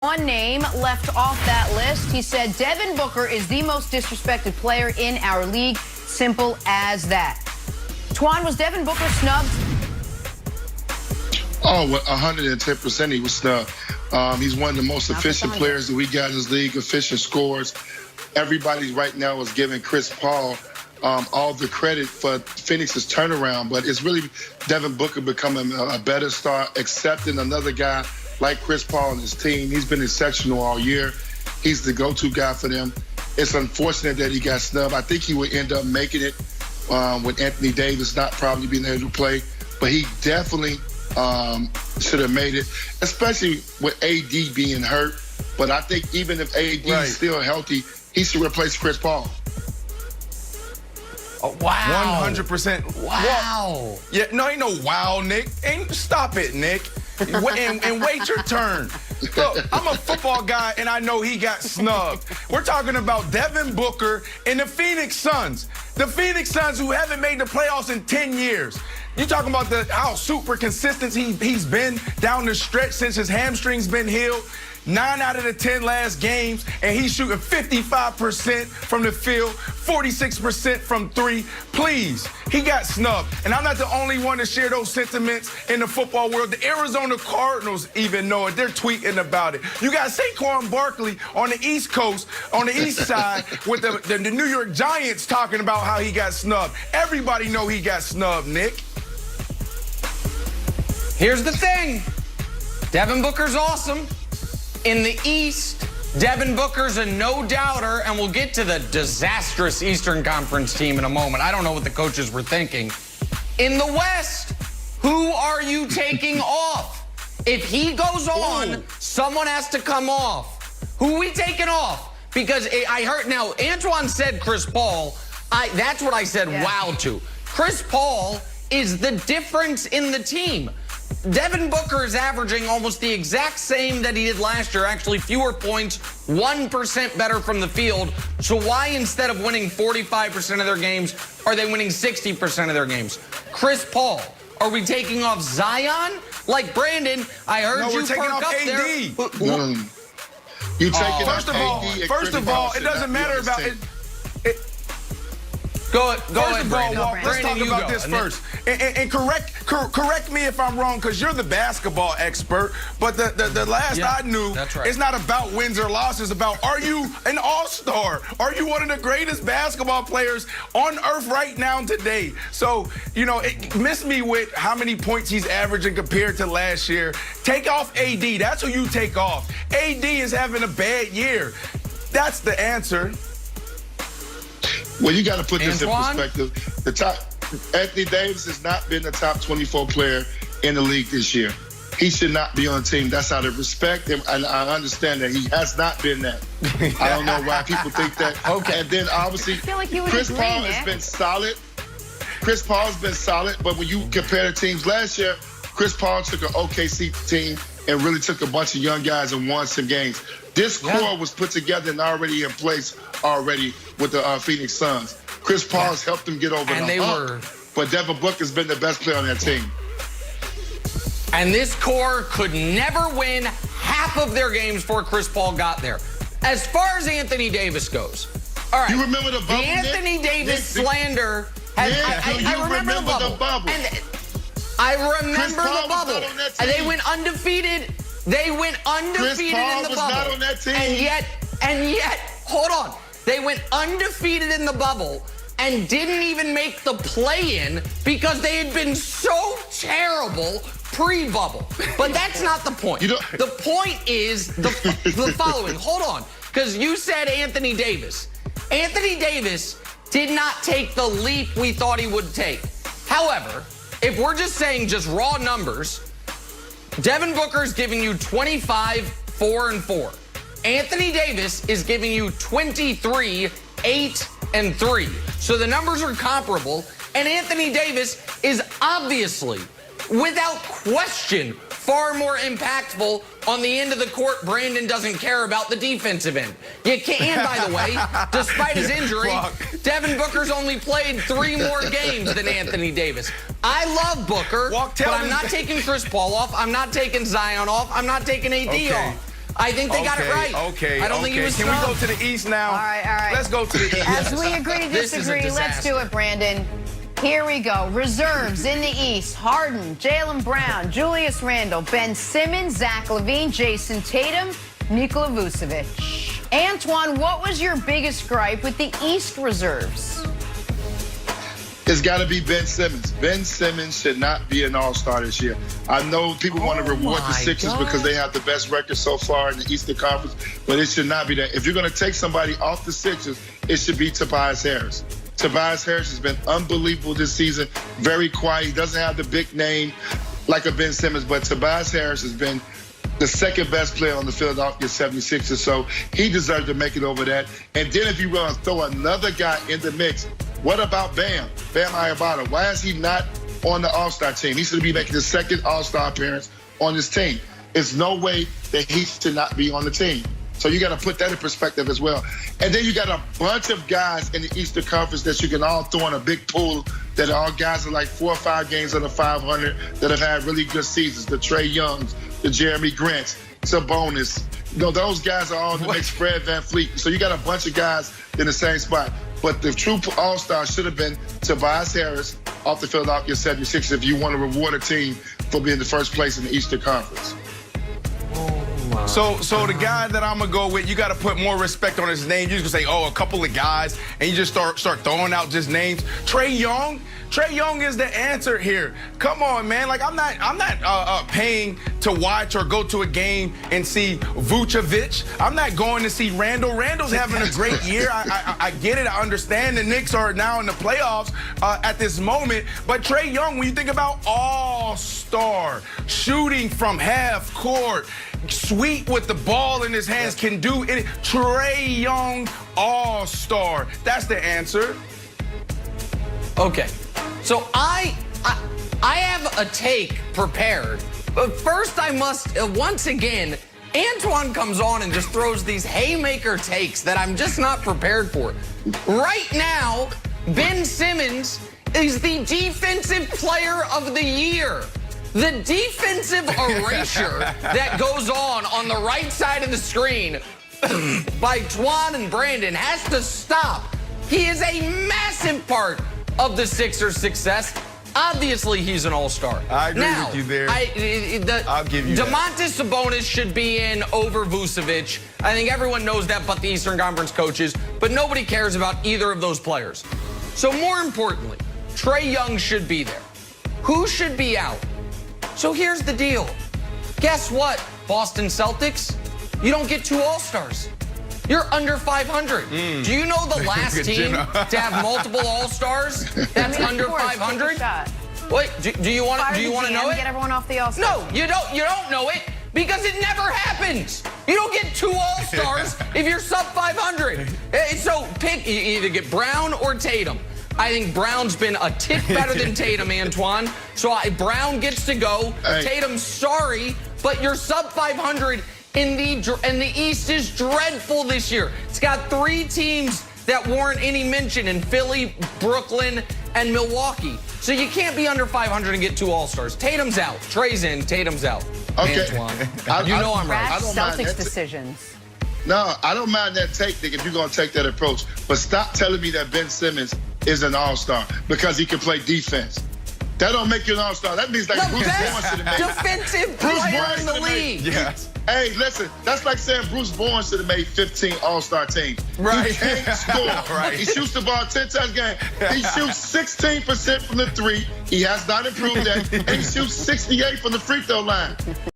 One name left off that list. He said Devin Booker is the most disrespected player in our league. Simple as that. Twan, was Devin Booker snubbed? Oh, 110% he was snubbed. He's one of the most efficient players that we got in this league, efficient scores. Everybody right now is giving Chris Paul all the credit for Phoenix's turnaround, but it's really Devin Booker becoming a better star, accepting another guy like Chris Paul and his team. He's been exceptional all year. He's the go-to guy for them. It's unfortunate that he got snubbed. I think he would end up making it with Anthony Davis not probably being able to play, but he definitely should have made it, especially with AD being hurt. But I think even if AD is still healthy, he should replace Chris Paul. Oh, wow. 100%. Wow. Yeah, no, ain't no wow, Nick. Stop it, Nick. And wait your turn. Look, I'm a football guy, and I know he got snubbed. We're talking about Devin Booker and the Phoenix Suns. The Phoenix Suns who haven't made the playoffs in 10 years. You talking about how super consistent he's been down the stretch since his hamstring's been healed. 9 out of the 10 last games, and he's shooting 55% from the field, 46% from three. Please, he got snubbed. And I'm not the only one to share those sentiments in the football world. The Arizona Cardinals even know it. They're tweeting about it. You got Saquon Barkley on the East Coast, on the East side, with the New York Giants talking about how he got snubbed. Everybody know he got snubbed, Nick. Here's the thing. Devin Booker's awesome. In the East, Devin Booker's a no-doubter, and we'll get to the disastrous Eastern Conference team in a moment. I don't know what the coaches were thinking. In the West, who are you taking off? If he goes on, someone has to come off. Who are we taking off? Because I heard, now, Antoine said Chris Paul. That's what I said wow to. Chris Paul is the difference in the team. Devin Booker is averaging almost the exact same that he did last year, actually fewer points, 1% better from the field. So why, instead of winning 45% of their games, are they winning 60% of their games? Chris Paul, are we taking off Zion? Like Brandon, I heard you perk up there. No. You taking First of all, it doesn't matter about it. Go ahead, Brandon. Let's talk about this first. And correct me if I'm wrong, because you're the basketball expert. But the last I knew, it's not about wins or losses. It's about, are you an all-star? Are you one of the greatest basketball players on earth right now today? So, you know, miss me with how many points he's averaging compared to last year. Take off AD. That's who you take off. AD is having a bad year. That's the answer. Well, you got to put this in perspective. Anthony Davis has not been the top 24 player in the league this year. He should not be on the team. That's out of respect, and I understand that he has not been that. I don't know why people think that. Okay. And then obviously, Chris Paul has been solid. Chris Paul's been solid, but when you compare the teams last year, Chris Paul took an OKC team and really took a bunch of young guys and won some games. This core was put together and already in place already with the Phoenix Suns. Chris Paul has helped them get over the hump, but Devin Booker's been the best player on that team. And this core could never win half of their games before Chris Paul got there. As far as Anthony Davis goes, all right. You remember the bubble, the Anthony Davis slander. I remember the bubble. And I remember the bubble. And they went undefeated. They went undefeated in the bubble. Chris Paul was not on that team. And yet, hold on. They went undefeated in the bubble and didn't even make the play-in because they had been so terrible pre-bubble. But that's not the point. The point is the following. Hold on. Because you said Anthony Davis. Anthony Davis did not take the leap we thought he would take. However, if we're just saying just raw numbers, Devin Booker is giving you 25, 4, and 4. Anthony Davis is giving you 23, 8, and 3. So the numbers are comparable, and Anthony Davis is obviously, without question, far more impactful on the end of the court. Brandon doesn't care about the defensive end. You can't, by the way, despite his injury, Devin Booker's only played 3 more games than Anthony Davis. I love Booker, but I'm not taking Chris Paul off. I'm not taking Zion off. I'm not taking AD off. I think they got it right. Okay. I don't think he was Can we go to the East now? All right. Let's go to the East. As we agree to disagree, let's do it, Brandon. Here we go. Reserves in the East: Harden, Jaylen Brown, Julius Randle, Ben Simmons, Zach LaVine, Jason Tatum, Nikola Vucevic. Antoine, what was your biggest gripe with the East reserves? It's got to be Ben Simmons. Ben Simmons should not be an all-star this year. I know people want to reward the Sixers because they have the best record so far in the Eastern Conference, but it should not be that. If you're going to take somebody off the Sixers, it should be Tobias Harris. Tobias Harris has been unbelievable this season, very quiet. He doesn't have the big name like a Ben Simmons, but Tobias Harris has been the second best player on the Philadelphia 76ers, so he deserves to make it over that. And then if you want to throw another guy in the mix, what about Bam Adebayo? Why is he not on the All-Star team? He should be making his second All-Star appearance on this team. There's no way that he should not be on the team. So you got to put that in perspective as well. And then you got a bunch of guys in the Eastern Conference that you can all throw in a big pool that are all guys are like 4 or 5 games under 500 that have had really good seasons. The Trae Youngs, the Jeremy Grants, Sabonis. You know, those guys are all in the mix. Fred VanVleet. So you got a bunch of guys in the same spot. But the true all-star should have been Tobias Harris off the Philadelphia 76ers if you want to reward a team for being the first place in the Eastern Conference. So the guy that I'm going to go with, you got to put more respect on his name. You just say, oh, a couple of guys, and you just start throwing out just names. Trae Young is the answer here. Come on, man. Like, I'm not paying to watch or go to a game and see Vucevic. I'm not going to see Randle. Randle's having a great year. I get it. I understand the Knicks are now in the playoffs at this moment. But Trae Young, when you think about all-star, shooting from half court, sweet with the ball in his hands, can do it. Trae Young, all-star. That's the answer. Okay. So I have a take prepared, but first I must, once again, Antoine comes on and just throws these haymaker takes that I'm just not prepared for. Right now, Ben Simmons is the Defensive Player of the Year. The defensive erasure that goes on the right side of the screen by Twan and Brandon has to stop. He is a massive part of the Sixers' success. Obviously, he's an all-star. I agree with you there. I'll give you Domantas Sabonis should be in over Vucevic. I think everyone knows that but the Eastern Conference coaches, but nobody cares about either of those players. So more importantly, Trae Young should be there. Who should be out? So here's the deal. Guess what, Boston Celtics? You don't get 2 all-stars. You're under 500. Do you know the last team to have multiple all-stars that's under 500? Wait, do you want to know it? Get everyone off the all-star. No, you don't know it because it never happens. You don't get 2 all-stars if you're sub 500. So pick, you either get Brown or Tatum. I think Brown's been a tick better than Tatum, Antoine. So Brown gets to go. Hey. Tatum, sorry, but you're sub 500 in the East is dreadful this year. It's got 3 teams that warrant any mention in Philly, Brooklyn, and Milwaukee. So you can't be under 500 and get 2 all-stars. Tatum's out. Trae's in. Tatum's out. Okay. Antoine. You know I'm right. Rash Celtics decisions. No, I don't mind that take, Nick, if you're going to take that approach. But stop telling me that Ben Simmons is an all-star because he can play defense. That don't make you an all-star. That means like Bruce Bowen should have made defensive player in the league. Yes. Hey, listen, that's like saying Bruce Bowen should have made 15 all-star teams. Right. He can't score. Right. He shoots the ball 10 times a game. He shoots 16% from the 3. He has not improved that. And he shoots 68 from the free throw line.